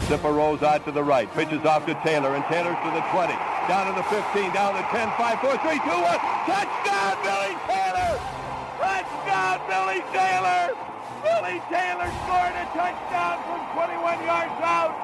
Zipper rolls out to the right, pitches off to Taylor, and Taylor's to the 20, down to the 15, down to 10, 5, 4, 3, 2, 1. Touchdown, Billy Taylor! Touchdown, Billy Taylor! Billy Taylor scored a touchdown from 21 yards out.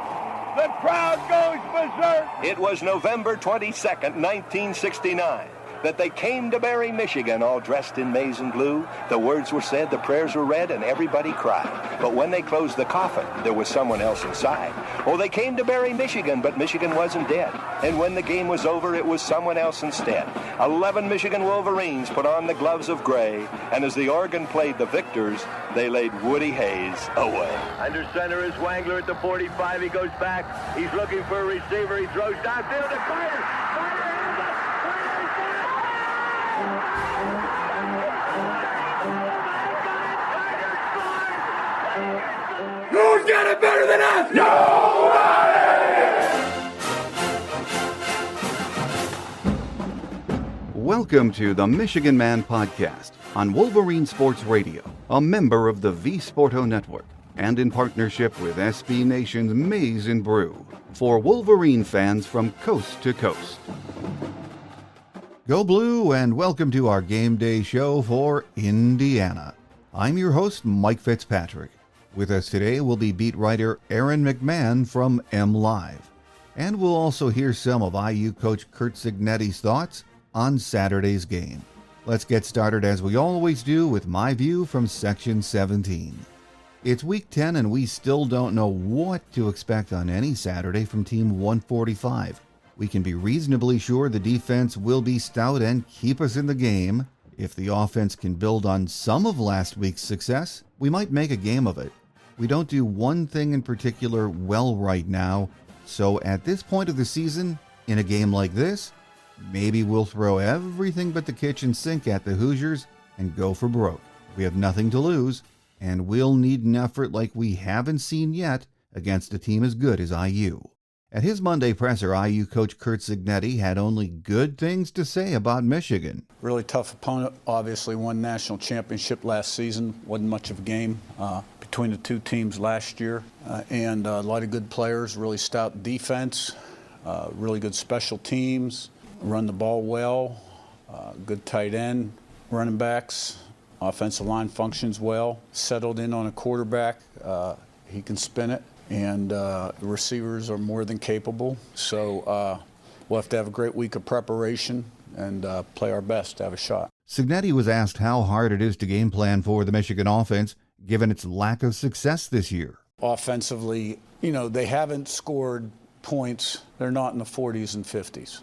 The crowd goes berserk. It was November 22nd, 1969. That they came to Barry, Michigan, all dressed in maize and blue. The words were said, the prayers were read, and everybody cried. But when they closed the coffin, there was someone else inside. Oh, they came to Barry, Michigan, but Michigan wasn't dead. And when the game was over, it was someone else instead. 11 Michigan Wolverines put on the gloves of gray, and as the organ played the victors, they laid Woody Hayes away. Under center is Wangler at the 45. He goes back. He's looking for a receiver. He throws downfield to Carter. Who's got it better than us? Nobody! Welcome to the Michigan Man Podcast on Wolverine Sports Radio, a member of the V Sporto Network, and in partnership with SB Nation's Maize and Brew, for Wolverine fans from coast to coast. Go Blue, and welcome to our game day show for Indiana. I'm your host, Mike Fitzpatrick. With us today will be beat writer Aaron McMann from MLive. And we'll also hear some of IU coach Curt Cignetti's thoughts on Saturday's game. Let's get started as we always do with my view from Section 17. It's Week 10 and we still don't know what to expect on any Saturday from Team 145. We can be reasonably sure the defense will be stout and keep us in the game. If the offense can build on some of last week's success, we might make a game of it. We don't do one thing in particular well right now, so at this point of the season, in a game like this, maybe we'll throw everything but the kitchen sink at the Hoosiers and go for broke. We have nothing to lose, and we'll need an effort like we haven't seen yet against a team as good as IU. At his Monday presser, IU coach Curt Cignetti had only good things to say about Michigan. Really tough opponent, obviously won national championship last season. Wasn't much of a game between the two teams last year. And a lot of good players, really stout defense, really good special teams, run the ball well, good tight end, running backs, offensive line functions well, settled in on a quarterback. He can spin it. And the receivers are more than capable. So we'll have to have a great week of preparation and play our best to have a shot. Cignetti was asked how hard it is to game plan for the Michigan offense, given its lack of success this year. Offensively, they haven't scored points. They're not in the 40s and 50s.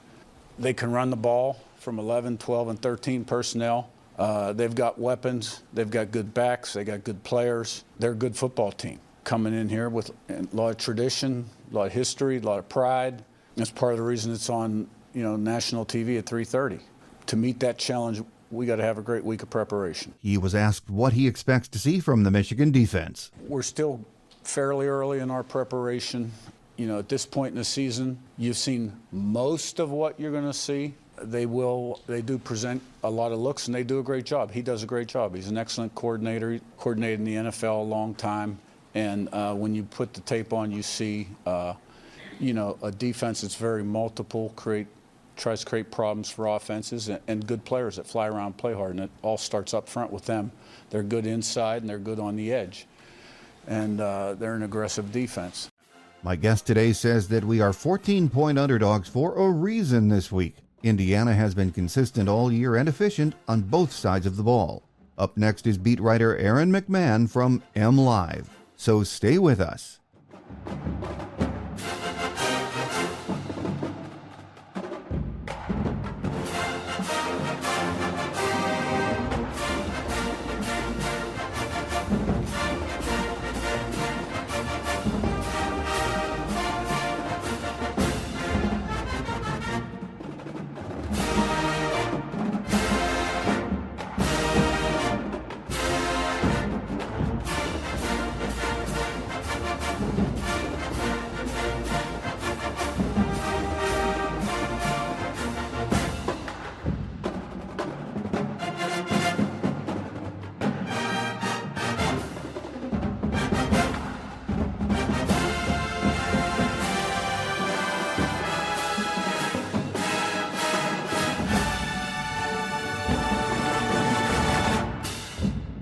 They can run the ball from 11, 12, and 13 personnel. They've got weapons. They've got good backs. They got good players. They're a good football team. Coming in here with a lot of tradition, a lot of history, a lot of pride. That's part of the reason it's on, national TV at 3:30. To meet that challenge, we got to have a great week of preparation. He was asked what he expects to see from the Michigan defense. We're still fairly early in our preparation. At this point in the season, you've seen most of what you're going to see. They do present a lot of looks, and they do a great job. He does a great job. He's an excellent coordinator. He coordinated in the NFL a long time. And when you put the tape on, you see, a defense that's very multiple, tries to create problems for offenses, and good players that fly around, play hard, and it all starts up front with them. They're good inside, and they're good on the edge. And they're an aggressive defense. My guest today says that we are 14-point underdogs for a reason this week. Indiana has been consistent all year and efficient on both sides of the ball. Up next is beat writer Aaron McMann from MLive. So stay with us.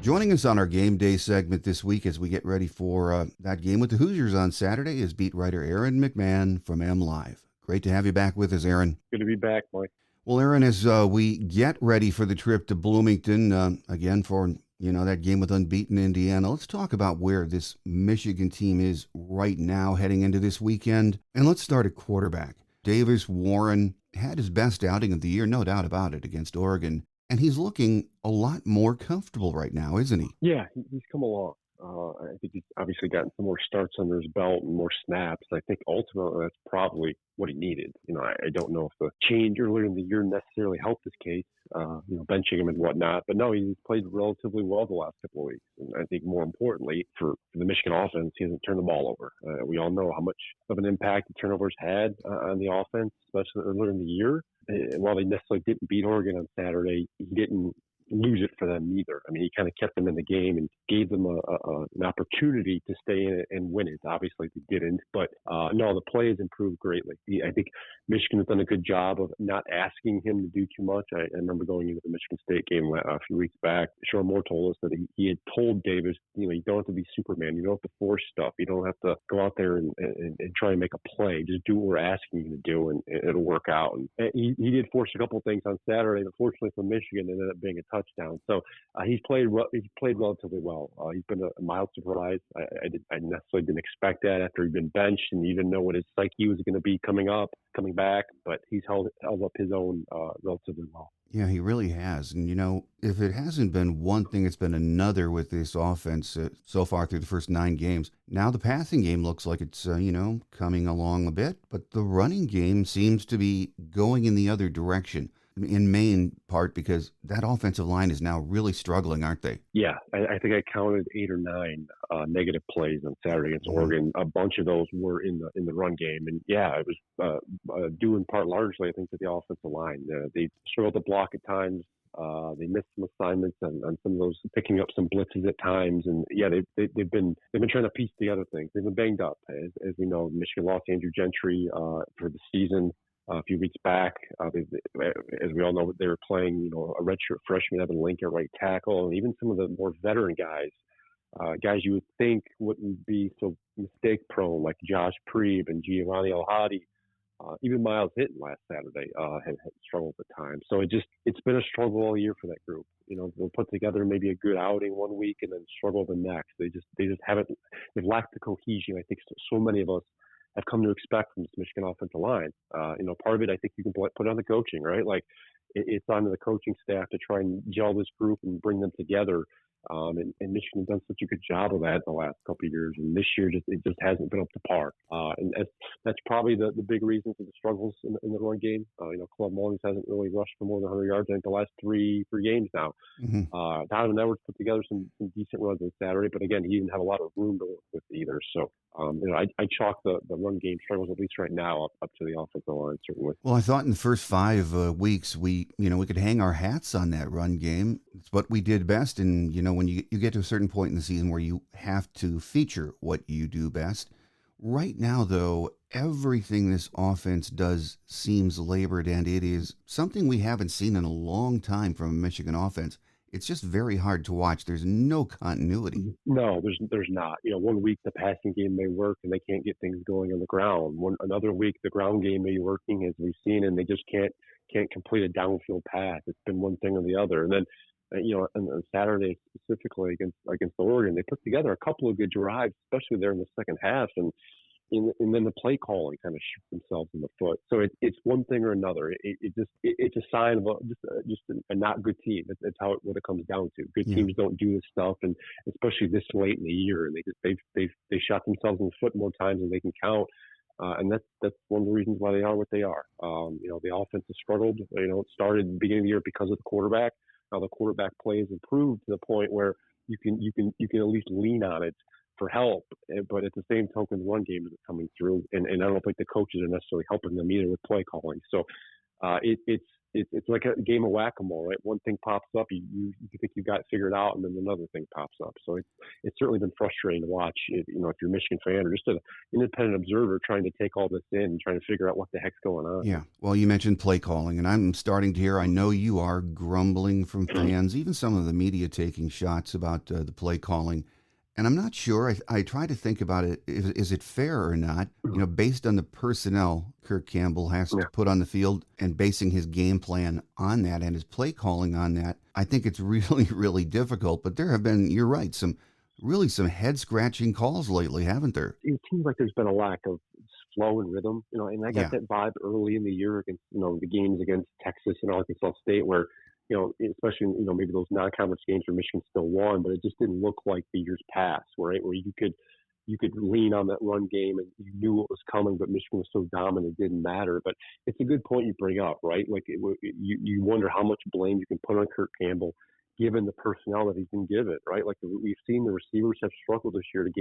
Joining us on our game day segment this week as we get ready for that game with the Hoosiers on Saturday is beat writer Aaron McMann from MLive. Great to have you back with us, Aaron. Good to be back, Mike. Well, Aaron, as we get ready for the trip to Bloomington, again for that game with unbeaten Indiana, let's talk about where this Michigan team is right now heading into this weekend. And let's start at quarterback. Davis Warren had his best outing of the year, no doubt about it, against Oregon. And he's looking a lot more comfortable right now, isn't he? Yeah, he's come along. I think he's obviously gotten some more starts under his belt and more snaps. I think ultimately that's probably what he needed. I don't know if the change earlier in the year necessarily helped his case, benching him and whatnot. But no, he's played relatively well the last couple of weeks. And I think more importantly, for the Michigan offense, he hasn't turned the ball over. We all know how much of an impact the turnovers had on the offense, especially earlier in the year. And while they necessarily didn't beat Oregon on Saturday, he didn't lose it for them either. I mean, he kind of kept them in the game and gave them an opportunity to stay in it and win it. Obviously, they didn't, but no, the play has improved greatly. I think Michigan has done a good job of not asking him to do too much. I remember going into the Michigan State game a few weeks back. Sean Moore told us that he had told Davis, you don't have to be Superman. You don't have to force stuff. You don't have to go out there and try and make a play. Just do what we're asking you to do, and it'll work out. And he did force a couple of things on Saturday, but fortunately for Michigan, it ended up being a touchdown. So he's played relatively well. He's been a mild surprise. I necessarily didn't expect that after he'd been benched, and you didn't know what his psyche was going to be coming back. But he's held up his own relatively well. Yeah, he really has. And, if it hasn't been one thing, it's been another with this offense so far through the first 9 games. Now the passing game looks like it's, coming along a bit, but the running game seems to be going in the other direction. In main part because that offensive line is now really struggling, aren't they? Yeah, I think I counted 8 or 9 negative plays on Saturday against Oregon. A bunch of those were in the run game, and yeah, it was due in part largely, I think, to the offensive line. They struggled to block at times. They missed some assignments on some of those, picking up some blitzes at times, and yeah, they've been trying to piece together things. They've been banged up, as we know. Michigan lost Andrew Gentry for the season. A few weeks back, as we all know, they were playing, a redshirt freshman, Evan Link at right tackle, and even some of the more veteran guys you would think wouldn't be so mistake prone, like Josh Preeb and Giovanni El-Hadi. Even Miles Hinton last Saturday had struggled at times. So it's been a struggle all year for that group. They'll put together maybe a good outing one week and then struggle the next. They just haven't. They've lacked the cohesion. I think so many of us have come to expect from this Michigan offensive line. Part of it, I think you can put on the coaching, right? Like it's on the coaching staff to try and gel this group and bring them together. And Michigan has done such a good job of that in the last couple of years. And this year, it just hasn't been up to par. And that's probably the big reason for the struggles in the run game. Club Mullins hasn't really rushed for more than 100 yards, I think, the last three games now. Mm-hmm. Donovan Edwards put together some decent runs on Saturday, but again, he didn't have a lot of room to work with either. So, I chalk the run game struggles, at least right now, up to the offensive line, certainly. Well, I thought in the first 5 weeks, we could hang our hats on that run game. It's what we did best. And, when you get to a certain point in the season where you have to feature what you do best. Right now, though, everything this offense does seems labored, and it is something we haven't seen in a long time from a Michigan offense. It's just very hard to watch. There's no continuity. No, there's not. 1 week the passing game may work and they can't get things going on the ground. Another week the ground game may be working, as we've seen, and they just can't complete a downfield pass. It's been one thing or the other. And then on Saturday specifically against Oregon, they put together a couple of good drives, especially there in the second half, and then the play calling kind of shoot themselves in the foot. So it's one thing or another. It's a sign of just a not good team. It's what it comes down to. Good teams don't do this stuff, and especially this late in the year, and they shot themselves in the foot more times than they can count. And that's one of the reasons why they are what they are. The offense has struggled. It started at the beginning of the year because of the quarterback. Now the quarterback play has improved to the point where you can at least lean on it for help, but at the same token, the run game isn't coming through, and I don't think the coaches are necessarily helping them either with play calling. So it's it's like a game of whack-a-mole, right? One thing pops up, you think you got it figured out, and then another thing pops up. So it's certainly been frustrating to watch. If you're a Michigan fan or just an independent observer trying to take all this in and trying to figure out what the heck's going on. Yeah. Well, you mentioned play calling, and I'm starting to hear, I know you are, grumbling from fans, even some of the media taking shots about the play calling. And I'm not sure. I try to think about it. Is it fair or not? Based on the personnel Kirk Campbell has to put on the field and basing his game plan on that and his play calling on that, I think it's really, really difficult. But there have been, you're right, some head-scratching calls lately, haven't there? It seems like there's been a lack of flow and rhythm, and I got that vibe early in the year against, the games against Texas and Arkansas State where, especially, maybe those non-conference games where Michigan still won, but it just didn't look like the years past, right? Where you could lean on that run game and you knew what was coming, but Michigan was so dominant it didn't matter. But it's a good point you bring up, right? Like you wonder how much blame you can put on Kirk Campbell given the personnel that he's been given, right? Like we've seen the receivers have struggled this year to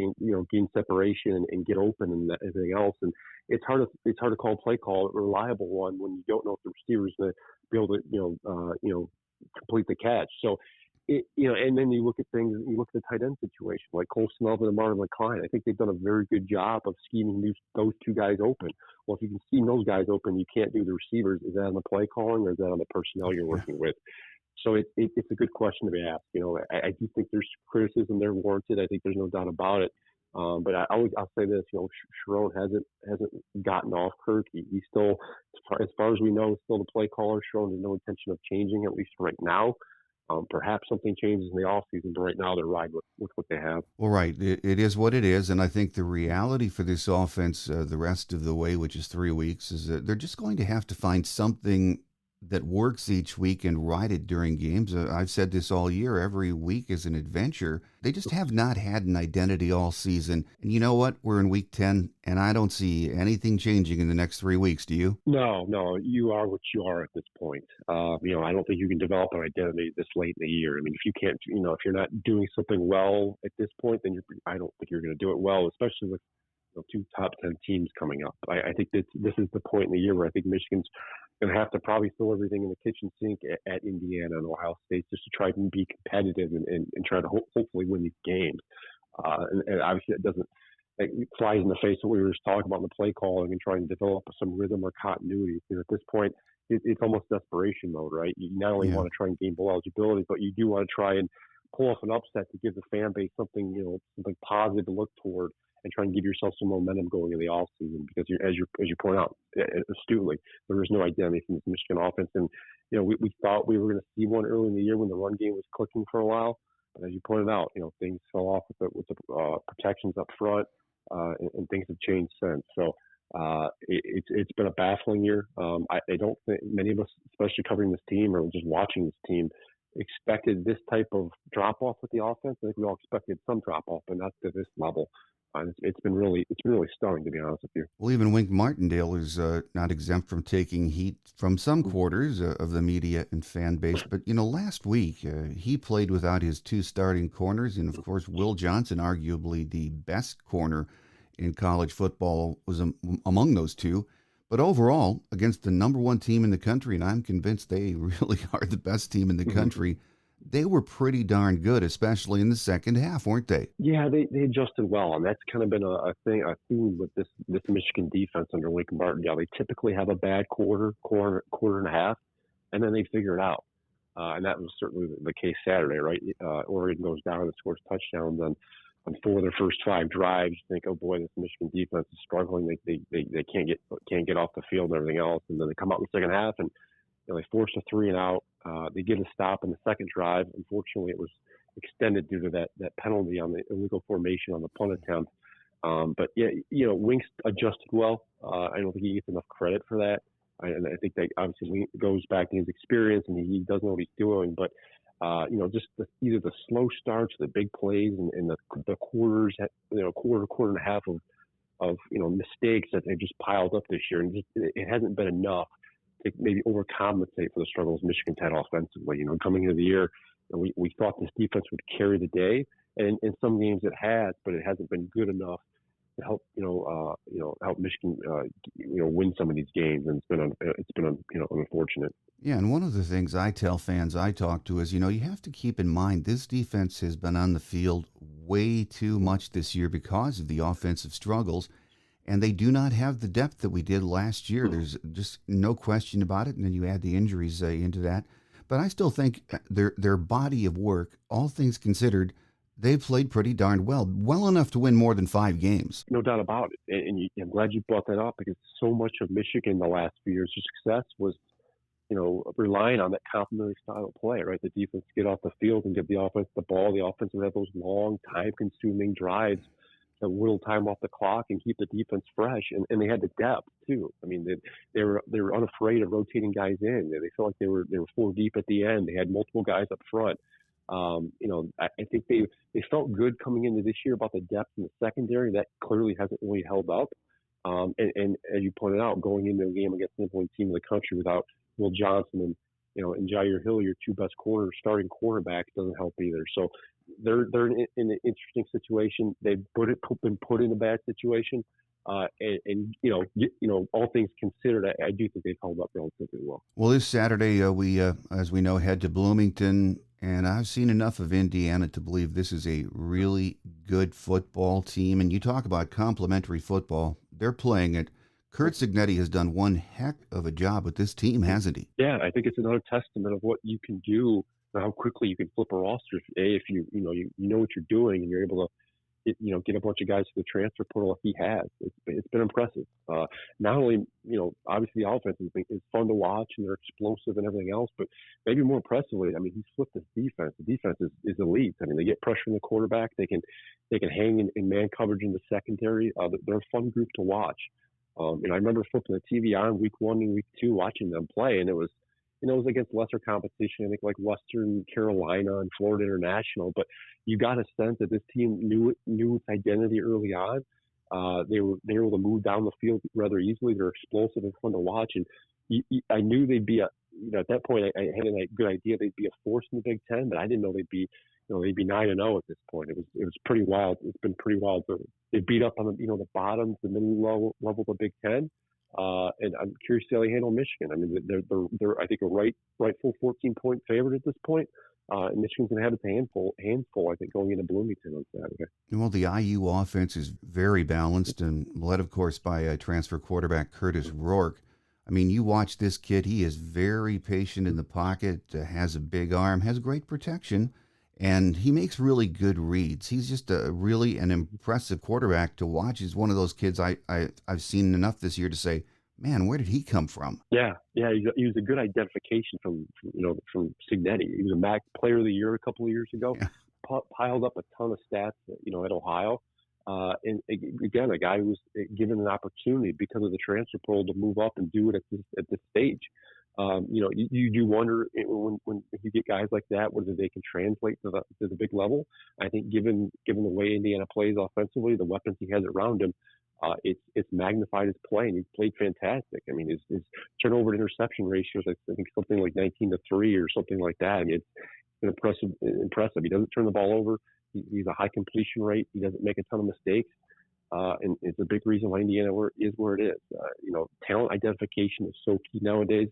gain separation and get open and everything else. And it's hard to call play call a reliable one when you don't know if the receiver's going to be able to, complete the catch. So, and then you look at things, you look at the tight end situation, like Cole Smelvin and Marvin McCline. I think they've done a very good job of scheming those two guys open. Well, if you can scheme those guys open, you can't do the receivers. Is that on the play calling or is that on the personnel you're working with? So it's a good question to be asked. I do think there's criticism there warranted. I think there's no doubt about it. But I'll say this, Sharon hasn't gotten off Kirk. He's still, as far as we know, still the play caller. Sharon has no intention of changing, at least right now. Perhaps something changes in the offseason, but right now they're riding with what they have. Well, right. It is what it is. And I think the reality for this offense the rest of the way, which is 3 weeks, is that they're just going to have to find something that works each week and ride it during games. I've said this all year. Every week is an adventure. They just have not had an identity all season. And you know what? We're in week 10, and I don't see anything changing in the next 3 weeks. Do you? No. You are what you are at this point. I don't think you can develop an identity this late in the year. I mean, if you can't, if you're not doing something well at this point, then I don't think you're going to do it well, especially with two top 10 teams coming up. I think this is the point in the year where I think Michigan's going to have to probably throw everything in the kitchen sink at Indiana and Ohio State just to try and be competitive and try to hopefully win these games. And obviously it doesn't it flies in the face of what we were just talking about in the play calling and trying to develop some rhythm or continuity. Because at this point, it's almost desperation mode, right? You not only want to try and gain bowl eligibility, but you do want to try and pull off an upset to give the fan base something positive to look toward and try and give yourself some momentum going in the offseason because as you point out astutely, there is no identity from this Michigan offense. And, we thought we were going to see one early in the year when the run game was clicking for a while. But as you pointed out, things fell off with the protections up front and things have changed since. So it's been a baffling year. I don't think many of us, especially covering this team or just watching this team, expected this type of drop-off with the offense. I think we all expected some drop-off, but not to this level. It's been really stunning, to be honest with you. Well, even Wink Martindale is not exempt from taking heat from some quarters of the media and fan base. But, last week he played without his two starting corners. And, of course, Will Johnson, arguably the best corner in college football, was among those two. But overall, against the number one team in the country, and I'm convinced they really are the best team in the country, they were pretty darn good, especially in the second half, weren't they? Yeah, they adjusted well, and that's kind of been a theme with this Michigan defense under Wink Martindale. They typically have a bad quarter and a half, and then they figure it out. And that was certainly the case Saturday, right? Oregon goes down and scores touchdowns on 4 of their first 5 drives. You think, oh boy, this Michigan defense is struggling. They can't get off the field and everything else, and then they come out in the second half and they force a 3 and out. They get a stop in the second drive. Unfortunately, it was extended due to that penalty on the illegal formation on the punt attempt. But yeah, Wink's adjusted well. I don't think he gets enough credit for that. And I think that obviously Wink goes back to his experience and he does know what he's doing. But just either the slow starts, the big plays, and the quarters, quarter and a half of mistakes that they've just piled up this year, and it hasn't been enough to maybe overcompensate for the struggles Michigan's had offensively. Coming into the year, we thought this defense would carry the day, and in some games it has, but it hasn't been good enough help help Michigan win some of these games, and it's been unfortunate. Yeah, and one of the things I tell fans I talk to is, you have to keep in mind this defense has been on the field way too much this year because of the offensive struggles, and they do not have the depth that we did last year. There's just no question about it, and then you add the injuries into that. But I still think their body of work, all things considered, they've played pretty darn well enough to win more than 5 games. No doubt about it, and I'm glad you brought that up because so much of Michigan the last few years' success was relying on that complementary style of play, right? The defense get off the field and give the offense the ball. The offense would have those long, time-consuming drives that whittle time off the clock and keep the defense fresh. And they had the depth too. I mean, they were unafraid of rotating guys in. They felt like they were 4 deep at the end. They had multiple guys up front. I think they felt good coming into this year about the depth in the secondary. That clearly hasn't really held up. And as you pointed out, going into a game against the number 1 team in the country without Will Johnson and Jair Hill, your 2 best starting quarterbacks, doesn't help either. So they're in an interesting situation. They've been put in a bad situation, and all things considered, I do think they've held up relatively well. Well, this Saturday we, as we know, head to Bloomington, and I've seen enough of Indiana to believe this is a really good football team. And you talk about complementary football; they're playing it. Curt Cignetti has done one heck of a job with this team, hasn't he? Yeah, I think it's another testament of what you can do and how quickly you can flip a roster if you know what you're doing and you're able to get a bunch of guys to the transfer portal like he has. It's been impressive. Not only obviously the offense is fun to watch and they're explosive and everything else, but maybe more impressively, I mean, he's flipped his defense. The defense is elite. I mean, they get pressure on the quarterback. They can hang in man coverage in the secondary. They're a fun group to watch. And I remember flipping the TV on week 1 and week 2, watching them play, and it was against lesser competition, I think like Western Carolina and Florida International. But you got a sense that this team knew its identity early on. They were able to move down the field rather easily. They're explosive and fun to watch, and I knew they'd be at that point. I had a good idea they'd be a force in the Big Ten, but I didn't know they'd be 9-0 at this point. It was pretty wild. It's been pretty wild. They beat up on the bottom, the middle level of the Big Ten, and I'm curious to see how they handle Michigan. I mean, they're I think a rightful 14-point favorite at this point. And Michigan's going to have its handful, I think, going into Bloomington on Saturday. Well, the IU offense is very balanced and led, of course, by transfer quarterback Curtis Rourke. I mean, you watch this kid. He is very patient in the pocket, has a big arm, has great protection, and he makes really good reads. He's just really an impressive quarterback to watch. He's one of those kids I've seen enough this year to say, man, where did he come from? Yeah, he was a good identification from Cignetti. He was a MAC Player of the Year a couple of years ago. Yeah. Piled up a ton of stats, at Ohio. And again, a guy who was given an opportunity because of the transfer portal to move up and do it at this stage. You do wonder when you get guys like that, whether they can translate to the big level. I think given the way Indiana plays offensively, the weapons he has around him, it's magnified his play, and he's played fantastic. I mean, his turnover to interception ratios, I think something like 19-3 or something like that. I mean, it's been impressive. He doesn't turn the ball over. He's a high completion rate. He doesn't make a ton of mistakes. And it's a big reason why Indiana is where it is. Talent identification is so key nowadays,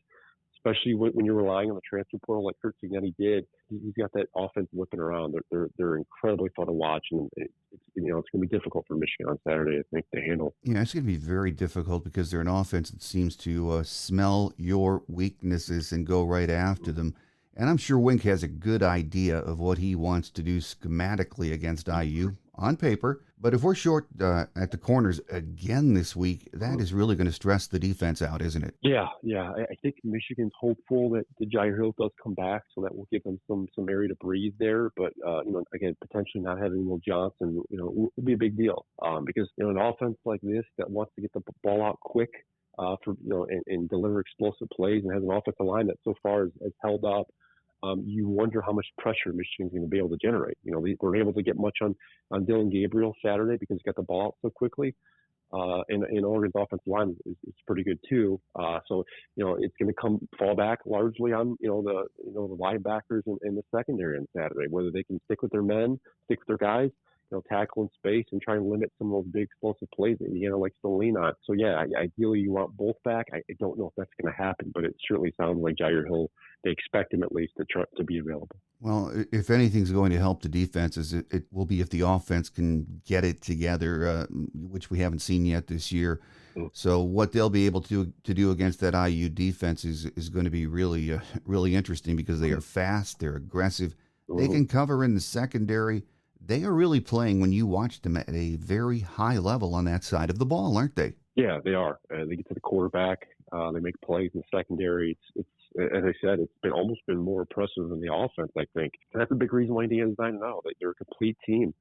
especially when you're relying on the transfer portal like Curt Cignetti did. He's got that offense whipping around. They're incredibly fun to watch, and it's going to be difficult for Michigan on Saturday, I think, to handle. Yeah, it's going to be very difficult because they're an offense that seems to smell your weaknesses and go right after them. And I'm sure Wink has a good idea of what he wants to do schematically against IU on paper. But if we're short at the corners again this week, that is really going to stress the defense out, isn't it? Yeah. I think Michigan's hopeful that Jair Hill does come back, so that will give them some area to breathe there. But again, potentially not having Will Johnson, will be a big deal because an offense like this that wants to get the ball out quick and deliver explosive plays and has an offensive line that so far has held up. You wonder how much pressure Michigan's going to be able to generate. We weren't able to get much on Dylan Gabriel Saturday because he got the ball out so quickly. And Oregon's offensive line is pretty good too. So it's going to fall back largely on the linebackers and the secondary on Saturday, whether they can stick with their men, stick with their guys, tackle in space and try and limit some of those big explosive plays that Indiana likes to lean on. So yeah, ideally you want both back. I don't know if that's going to happen, but it certainly sounds like Jair Hill, they expect him at least to be available. Well, if anything's going to help the defenses, it will be if the offense can get it together, which we haven't seen yet this year. So what they'll be able to do against that IU defense is going to be really really interesting, because they are fast, they're aggressive, they can cover in the secondary. They are really playing, when you watch them, at a very high level on that side of the ball, aren't they? Yeah, they are. They get to the quarterback. They make plays in the secondary. It's as I said, it's almost been more impressive than the offense, I think. And that's a big reason why Indiana's 9-0. They're a complete team.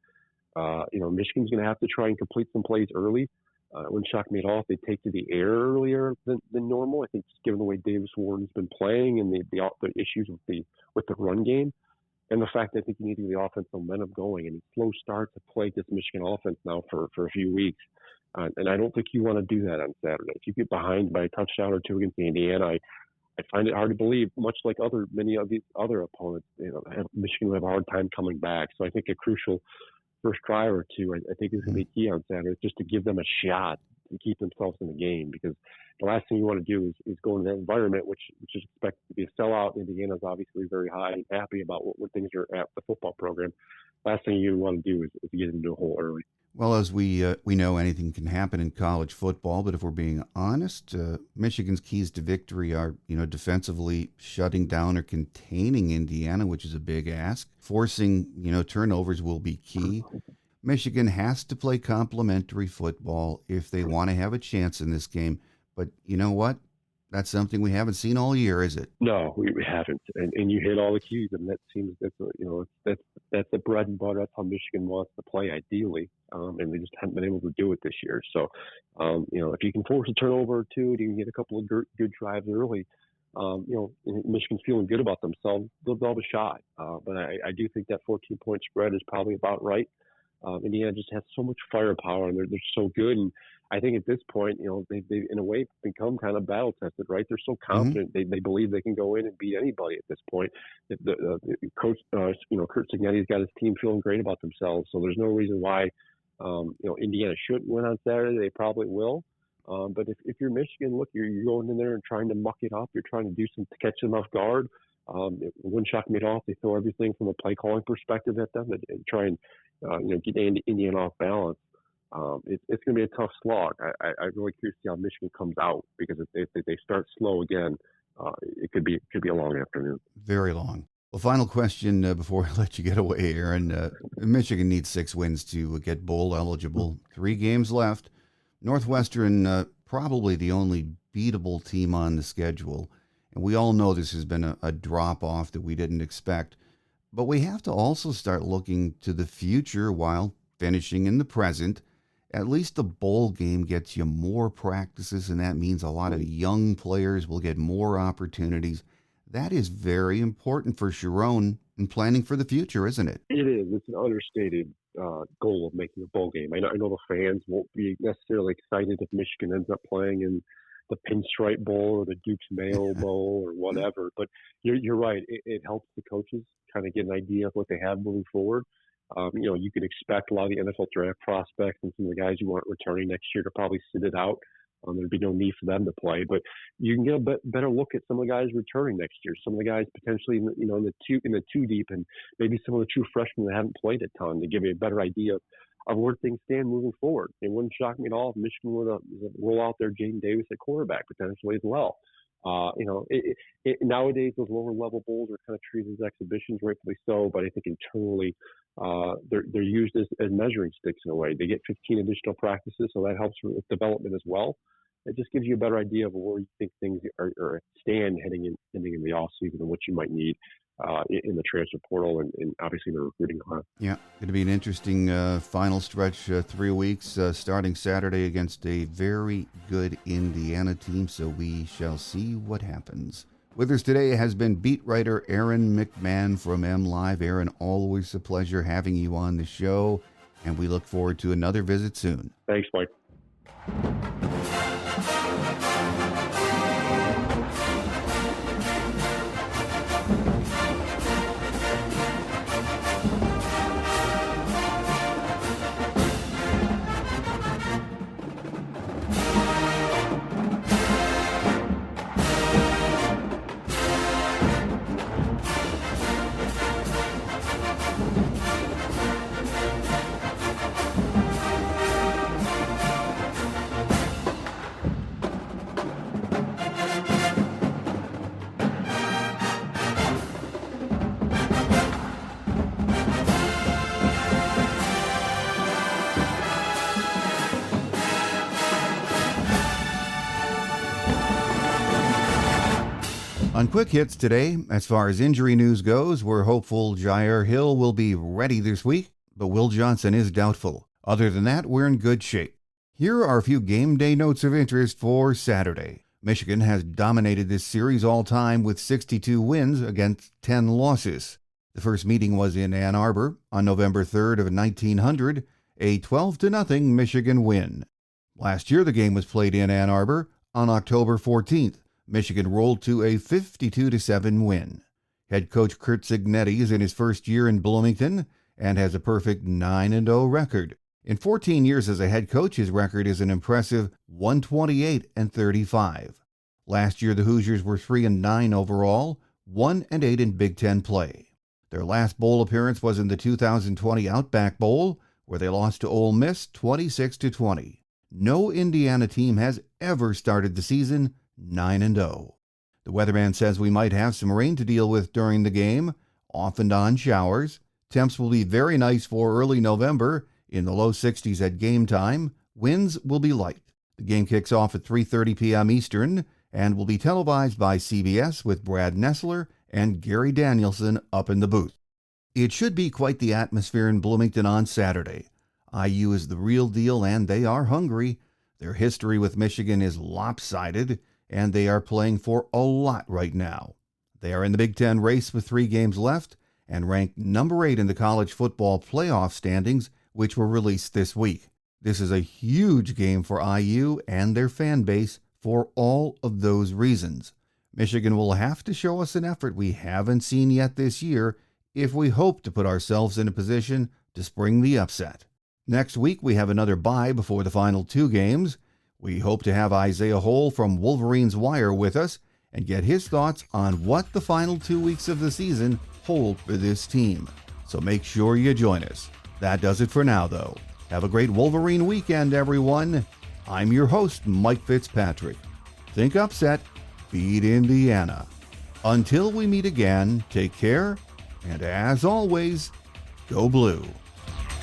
Michigan's going to have to try and complete some plays early. It wouldn't shock me at all if they take to the air earlier than normal. I think just given the way Davis Warden's been playing and the issues with the run game, and the fact that I think you need to get the offensive momentum going. And slow start to play this Michigan offense now for a few weeks. And I don't think you want to do that on Saturday. If you get behind by a touchdown or two against Indiana, I find it hard to believe, much like many of these other opponents, Michigan will have a hard time coming back. So I think a crucial first drive or two, I think is going to be key on Saturday, just to give them a shot to keep themselves in the game. Because the last thing you want to do is go into that environment, which is expected to be a sellout. Indiana's obviously very high and happy about what things are at the football program. Last thing you want to do is get into a hole early. Well, as we know, anything can happen in college football, but if we're being honest, Michigan's keys to victory are, defensively shutting down or containing Indiana, which is a big ask. Forcing, turnovers will be key. Michigan has to play complementary football if they want to have a chance in this game. But you know what? That's something we haven't seen all year, is it? No, we haven't. And you hit all the keys, and that seems that's the bread and butter. That's how Michigan wants to play ideally, and they just haven't been able to do it this year. So, if you can force a turnover or two, you can get a couple of good drives early. Michigan's feeling good about themselves. They'll have a shot. But I do think that 14-point spread is probably about right. Indiana just has so much firepower, and they're so good. And I think at this point, they in a way become kind of battle tested, right? They're so confident. They believe they can go in and beat anybody at this point. The coach, Kurt Cignetti's got his team feeling great about themselves. So there's no reason why, Indiana shouldn't win on Saturday. They probably will. But if you're Michigan, look, you're going in there and trying to muck it up. You're trying to do to catch them off guard. It wouldn't shock me at all if they throw everything from a play calling perspective at them and try and get Indiana off balance. It's going to be a tough slog. I'm really curious to see how Michigan comes out, because if they start slow again, it could be a long afternoon. Very long. Well, final question before I let you get away, Aaron. Michigan needs 6 wins to get bowl eligible. 3 games left. Northwestern, probably the only beatable team on the schedule. And we all know this has been a drop-off that we didn't expect. But we have to also start looking to the future while finishing in the present. At least the bowl game gets you more practices, and that means a lot of young players will get more opportunities. That is very important for Sharon in planning for the future, isn't it? It is. It's an understated goal of making a bowl game. I know the fans won't be necessarily excited if Michigan ends up playing in the Pinstripe Bowl or the Duke's Mayo Bowl or whatever. But you're right. It helps the coaches kind of get an idea of what they have moving forward. You can expect a lot of the NFL draft prospects and some of the guys you want returning next year to probably sit it out. There'd be no need for them to play, but you can get a better look at some of the guys returning next year. Some of the guys potentially, in the two deep, and maybe some of the true freshmen that haven't played a ton, to give you a better idea of where things stand moving forward. It wouldn't shock me at all if Michigan were to roll out their Jaden Davis at quarterback potentially as well. Nowadays those lower level bowls are kind of treated as exhibitions, rightfully so, but I think internally they're used as measuring sticks in a way. They get 15 additional practices, so that helps with development as well. It just gives you a better idea of where you think things are stand heading in the off season and what you might need in the transfer portal and obviously the recruiting class. Yeah, going to be an interesting final stretch, 3 weeks, starting Saturday against a very good Indiana team, so we shall see what happens. With us today has been beat writer Aaron McMann from MLive. Aaron, always a pleasure having you on the show, and we look forward to another visit soon. Thanks, Mike. On Quick Hits today, as far as injury news goes, we're hopeful Jair Hill will be ready this week, but Will Johnson is doubtful. Other than that, we're in good shape. Here are a few game day notes of interest for Saturday. Michigan has dominated this series all time with 62 wins against 10 losses. The first meeting was in Ann Arbor on November 3rd of 1900, a 12-0 Michigan win. Last year, the game was played in Ann Arbor on October 14th. Michigan rolled to a 52-7 win. Head coach Curt Cignetti is in his first year in Bloomington and has a perfect 9-0 record. In 14 years as a head coach, his record is an impressive 128-35. Last year, the Hoosiers were 3-9 overall, 1-8 in Big Ten play. Their last bowl appearance was in the 2020 Outback Bowl, where they lost to Ole Miss 26-20. No Indiana team has ever started the season 9-0. The weatherman says we might have some rain to deal with during the game, off and on showers. Temps will be very nice for early November, in the low 60s at game time. Winds will be light. The game kicks off at 3:30 p.m. Eastern and will be televised by CBS with Brad Nessler and Gary Danielson up in the booth. It should be quite the atmosphere in Bloomington on Saturday. IU is the real deal and they are hungry. Their history with Michigan is lopsided and they are playing for a lot right now. They are in the Big Ten race with 3 games left and ranked number 8 in the college football playoff standings, which were released this week. This is a huge game for IU and their fan base for all of those reasons. Michigan will have to show us an effort we haven't seen yet this year if we hope to put ourselves in a position to spring the upset. Next week, we have another bye before the final 2 games. We hope to have Isaiah Hole from Wolverines Wire with us and get his thoughts on what the final 2 weeks of the season hold for this team. So make sure you join us. That does it for now, though. Have a great Wolverine weekend, everyone. I'm your host, Mike Fitzpatrick. Think upset, beat Indiana. Until we meet again, take care, and as always, go blue.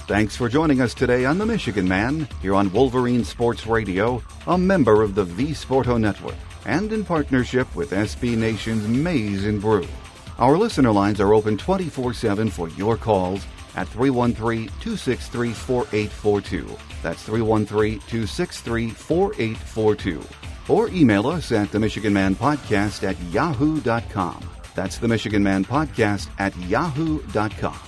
Thanks for joining us today on The Michigan Man, here on Wolverine Sports Radio, a member of the V Sporto Network, and in partnership with SB Nation's Maize and Brew. Our listener lines are open 24/7 for your calls at 313-263-4842. That's 313-263-4842. Or email us at themichiganmanpodcast@yahoo.com. That's themichiganmanpodcast@yahoo.com.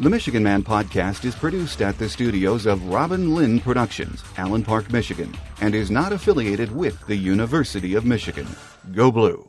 The Michigan Man Podcast is produced at the studios of Robin Lynn Productions, Allen Park, Michigan, and is not affiliated with the University of Michigan. Go Blue!